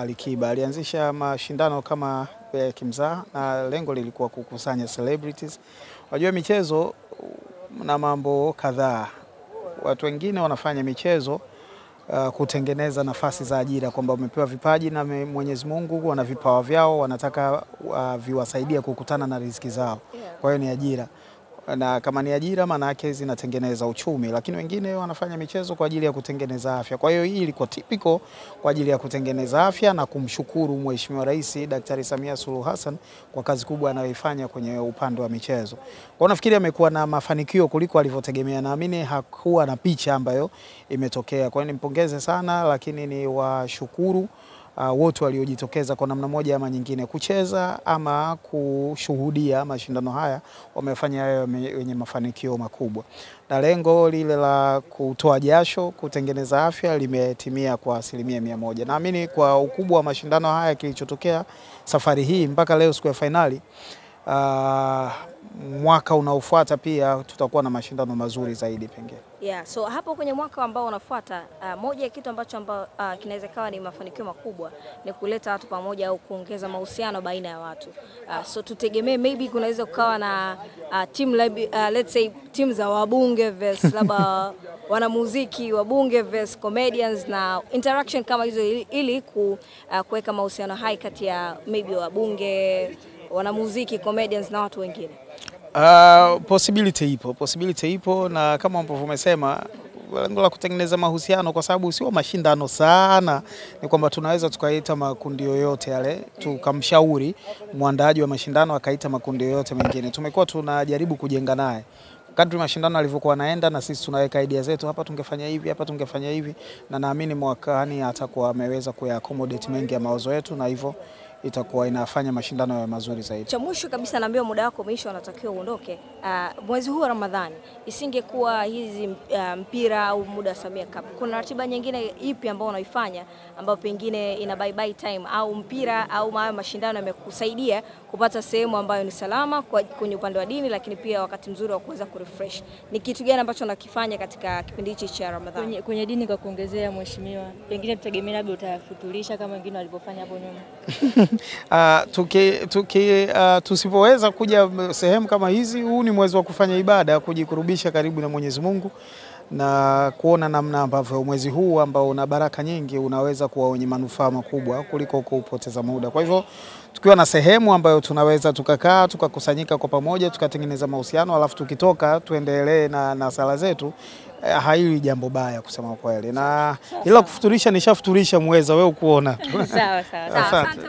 Alikiba. Alianzisha mashindano kama kimzaa na lengo lilikuwa kukusanya celebrities. Wajua michezo na mambo kadhaa. Watu wengine wanafanya michezo kutengeneza nafasi za ajira, kwamba wamepewa vipaji na Mwenyezi Mungu, wana vipawa vyao, wanataka viwasaidie kukutana na riziki zao. Kwa hiyo ni ajira. Na kama ni ajira maana yake zinatengeneza uchumi, lakini wengine wanafanya michezo kwa ajili ya kutengeneza afya. Kwa hiyo hii ilikuwa typical kwa ajili ya kutengeneza afya na kumshukuru Mheshimiwa Rais Daktari Samia Suluhu Hassan kwa kazi kubwa anayoifanya kwenye upande wa michezo. Kwa nafikiri amekuwa na mafanikio kuliko alivyotegemea. Naamini hakuwa na picha ambayo imetokea. Kwa hiyo nimpongeze sana, lakini ni washukuru wote waliojitokeza kwa namna moja ama nyingine kucheza ama kushuhudia mashindano haya. Wamefanya hayo yenye mafanikio makubwa, na lengo lile la kutoa jasho kutengeneza afya limetimia kwa 100%. Naamini kwa ukubwa wa mashindano haya kilichotokea safari hii mpaka leo siku ya finali, mwaka unaofuata pia tutakuwa na mashindano mazuri zaidi pengine. Yeah, so hapo kwenye mwaka ambao unafuata, moja ya kitu ambacho kinaweza kawa ni mafanikio makubwa ni kuleta watu pamoja au kuongeza mahusiano baina ya watu. So tutegemee maybe kunaweza kukawa na let's say team za wabunge versus labda wanamuziki, wabunge versus comedians, na interaction kama hizo ili kuweka mahusiano hai kati ya maybe wabunge, wanamuziki, comedians na watu wengine. Possibility ipo, na kama ambavyo umesema lengo la kutengeneza mahusiano, kwa sababu sio mashindano sana, ni kwamba tunaweza tukaita makundi yoyote yale, tukamshauri muandaaji wa mashindano akaita makundi yoyote mengine. Tumekuwa tunajaribu kujenga naye kadri mashindano alivyokuwa naenda, na sisi tunaweka idea zetu, hapa tungefanya hivi, hapa tungefanya hivi, na naamini mwakani atakuwa ameweza kuaccommodate mengi ya mawazo yetu, na hivyo itakuwa inafanya mashindano ya mazuri zaidi. Cha mwisho kabisa, naambia muda wako umeisha, unatakiwa uondoke. Mwezi huu wa Ramadhani isingekuwa hizi mpira au muda wa Samia Cup, kuna ratiba nyingine ipi ambayo unaifanya ambayo pengine ina bye time, au mpira au mashindano yamekusaidia kupata sehemu ambayo ni salama kwenye upande wa dini, lakini pia wakati mzuri wa kuweza kurefresh? Ni kitu gani ambacho unakifanya katika kipindi hichi cha Ramadhani? Kwenye dini, kwa kuongezea mheshimiwa, pengine tutegemea labda utafutulisha kama wengine walivyofanya hapo nyuma. Tusipoweza kuja sehemu kama hizi, huu ni mwezi wa kufanya ibada, kujikurubisha karibu na Mwenyezi Mungu, na kuona namna ambavyo mwezi huu ambao una baraka nyingi unaweza kuwa wenye manufaa makubwa kuliko kupoteza muda. Kwa hivyo tukiwa na sehemu ambayo tunaweza tukakaa tukakusanyika kwa pamoja tukatengeneza mahusiano, alafu tukitoka tuendelee na sala zetu, haili jambo baya kusema kweli. Na ila kufuturisha nishafuturisha, mweza wewe kuona. Sawa. Asante.